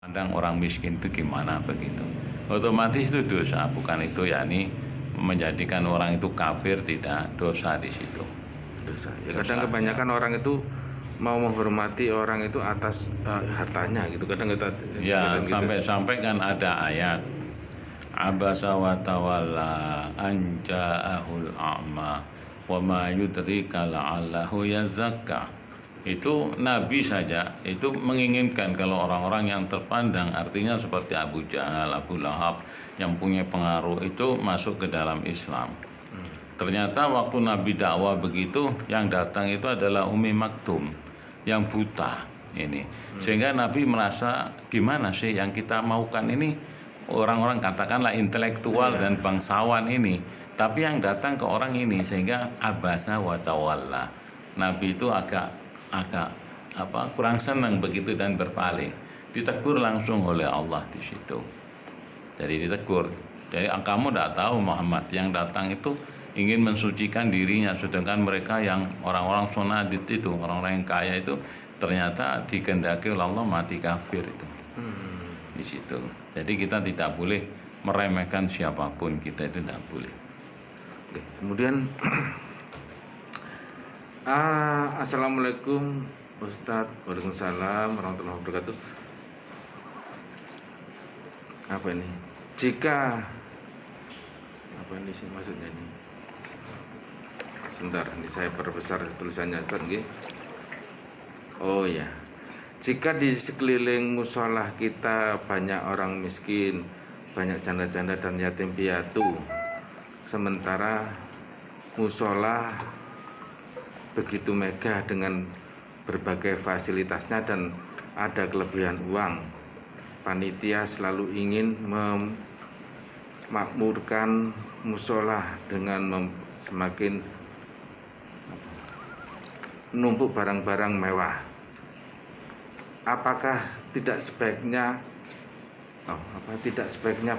pandang orang miskin itu gimana begitu. Otomatis itu dosa, bukan itu yakni menjadikan orang itu kafir, tidak, dosa di situ. Dosa. Ya kadang kebanyakan orang itu mau menghormati orang itu atas hartanya gitu. Kadang kita Ya, gitu. sampai-sampai kan ada ayat abasa wa tawalla an ja'ahul a'ma wa ma yudrika la'allahu yazakka. Itu Nabi saja itu menginginkan kalau orang-orang yang terpandang, artinya seperti Abu Jahal, Abu Lahab yang punya pengaruh itu masuk ke dalam Islam. Ternyata waktu Nabi dakwah begitu, yang datang itu adalah Ummi Maktum yang buta ini. Sehingga Nabi merasa gimana sih yang kita maukan ini orang-orang katakanlah intelektual dan bangsawan ini, tapi yang datang ke orang ini, sehingga abasa wa tawalla. Nabi itu agak kurang senang begitu dan berpaling. Ditegur langsung oleh Allah di situ. Jadi ditegur. Jadi kamu tidak tahu Muhammad, yang datang itu ingin mensucikan dirinya, sedangkan mereka yang orang-orang sonadit itu, orang-orang yang kaya itu ternyata dikehendaki oleh Allah mati kafir itu. Di situ. Jadi kita tidak boleh meremehkan siapapun, kita itu tidak boleh. Oke, kemudian Assalamualaikum Ustadz. Waalaikumsalam warahmatullahi wabarakatuh. Apa ini? Jika apa ini sih maksudnya ini? Sebentar, ini saya perbesar tulisannya Ustadz nggih. Oh ya. Jika di sekeliling musola kita banyak orang miskin, banyak janda-janda dan yatim piatu, sementara musola begitu megah dengan berbagai fasilitasnya dan ada kelebihan uang, panitia selalu ingin memakmurkan musola dengan semakin menumpuk barang-barang mewah. Apakah tidak sebaiknya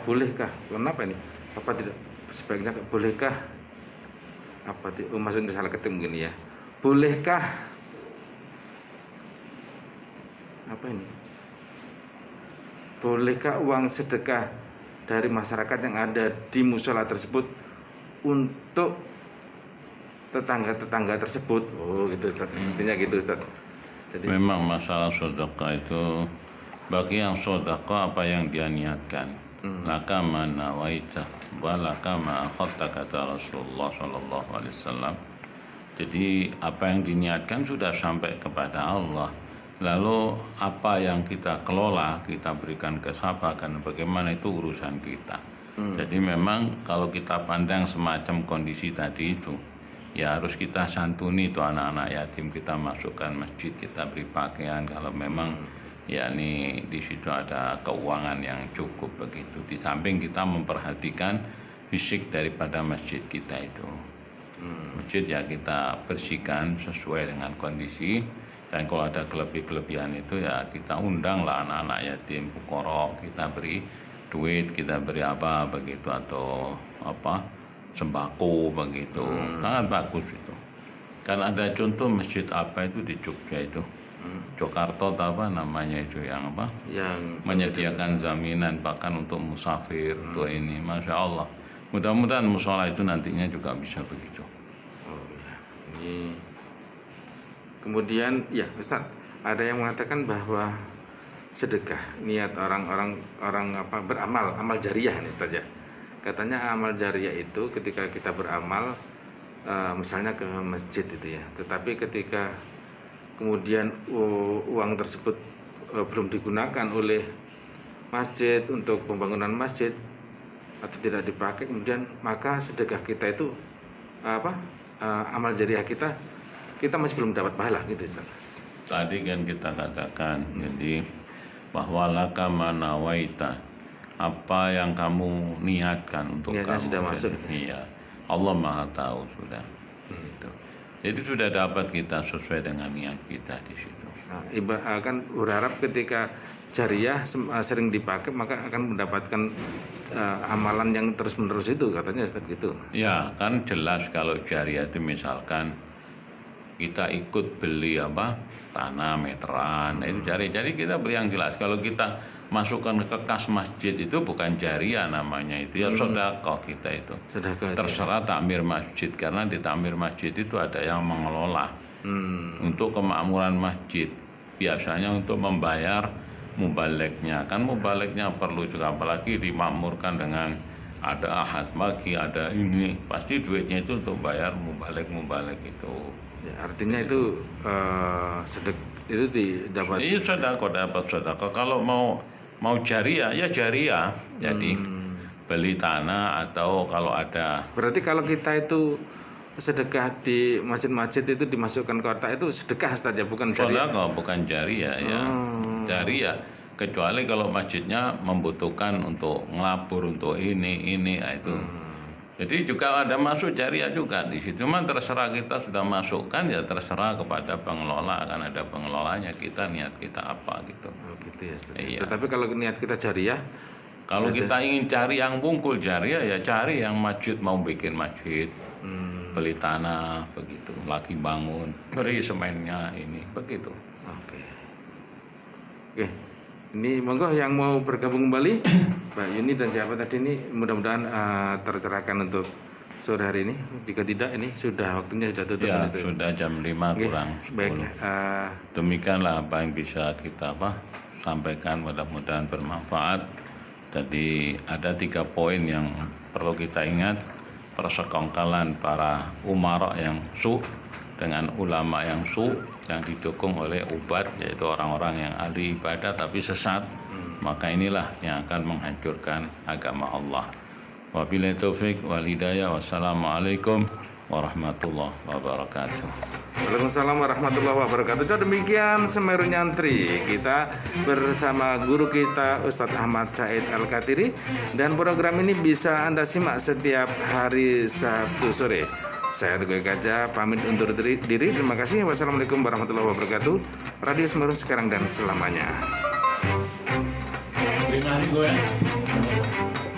bolehkah? Kenapa ini? Apa tidak sebaiknya bolehkah? Maksudnya salah ketik mungkin ya. Bolehkah Bolehkah uang sedekah dari masyarakat yang ada di musola tersebut untuk tetangga-tetangga tersebut? Oh gitu Ustaz. Intinya gitu Ustaz. Jadi memang masalah sedekah itu bagi yang sedekah apa yang dia niatkan. Laka ma nawaita wa laka ma akhadta, kata Rasulullah sallallahu alaihi wasallam. Jadi apa yang diniatkan sudah sampai kepada Allah. Lalu apa yang kita kelola, kita berikan ke siapa, kan bagaimana itu urusan kita. Jadi memang kalau kita pandang semacam kondisi tadi itu, ya harus kita santuni itu anak-anak yatim, kita masukkan masjid, kita beri pakaian kalau memang yakni di situ ada keuangan yang cukup begitu. Di samping kita memperhatikan fisik daripada masjid kita itu. Masjid ya kita bersihkan sesuai dengan kondisi, dan kalau ada kelebihan itu ya kita undanglah anak-anak yatim, fuqara, kita beri duit, kita beri apa begitu, atau sembako begitu. Sangat bagus itu. Kan ada contoh masjid apa itu di Jogja itu, Jakarta apa namanya itu, yang menyediakan jaminan bahkan untuk musafir untuk ini, masya Allah. Mudah-mudahan musola itu nantinya juga bisa begitu. Oh ya, ini kemudian ya Ustaz, ada yang mengatakan bahwa sedekah niat orang beramal, amal jariah ini Ustaz ya. Katanya amal jariah itu ketika kita beramal misalnya ke masjid itu ya, tetapi ketika kemudian uang tersebut belum digunakan oleh masjid untuk pembangunan masjid atau tidak dipakai, kemudian maka sedekah kita itu amal jariah kita masih belum dapat pahala gitu Ustaz. Tadi kan kita katakan jadi bahwa laka manawaita, apa yang kamu niatkan untuk niatnya kamu sudah masuk. Iya, Allah Maha tahu sudah. Gitu. Jadi sudah dapat kita sesuai dengan niat kita di situ. Nah, kan berharap ketika jariah sering dipakai maka akan mendapatkan amalan yang terus-menerus itu, katanya Ustaz gitu. Ya, kan jelas kalau jariah itu misalkan kita ikut beli tanah meteran, itu jariah. Jadi kita beli yang jelas. Kalau kita masukkan ke kas masjid itu bukan jariah namanya, itu ya sedekah kita itu. Sedekah. Terserah takmir masjid, karena di takmir masjid itu ada yang mengelola untuk kemakmuran masjid. Biasanya untuk membayar mubaliknya, kan mubaliknya perlu juga, apalagi dimakmurkan dengan ada ahad pagi, ada ini, pasti duitnya itu untuk bayar mubalik itu. Ya, artinya itu itu didapat. Iya, sedekah, dapat sedekah. Kalau mau jariah ya jariah, jadi beli tanah atau kalau ada. Berarti kalau kita itu sedekah di masjid-masjid itu dimasukkan ke kotak itu sedekah saja, bukan jariah. Sedekah bukan jariah ya. Jariah kecuali kalau masjidnya membutuhkan untuk ngelabur untuk ini nah itu. Jadi juga ada masuk jariah juga di situ. Cuma terserah kita sudah masukkan, ya terserah kepada pengelola, akan ada pengelolanya, kita niat kita apa gitu. Oh, gitu ya, Ustaz. Iya. Tetapi kalau niat kita jariah, Kalau kita ingin cari yang bungkul jariah, ya cari yang masjid, mau bikin masjid, beli tanah begitu, lagi bangun, beri semennya ini begitu. oke. Ini monggo yang mau bergabung kembali, Mbak Yuni dan siapa tadi ini, mudah-mudahan tercerahkan untuk sore hari ini. Jika tidak, ini sudah waktunya sudah tutup. Ya, sudah jam 5 kurang 10. Baik, Demikianlah apa yang bisa kita sampaikan, mudah-mudahan bermanfaat. Jadi ada 3 poin yang perlu kita ingat: persekongkalan para umara yang su dengan ulama yang su, yang didukung oleh ubat, yaitu orang-orang yang ahli ibadah tapi sesat. Maka inilah yang akan menghancurkan agama Allah. Wabillahi taufik wal hidayah. Wassalamualaikum warahmatullahi wabarakatuh. Waalaikumsalam warahmatullahi wabarakatuh. So, demikian Semeru Nyantri, kita bersama guru kita Ustadz Ahmad Said Al-Katiri, dan program ini bisa Anda simak setiap hari Sabtu sore. Saya Teguh Kaca pamit undur diri. Terima kasih. Wassalamualaikum warahmatullahi wabarakatuh. Radio Semeru sekarang dan selamanya.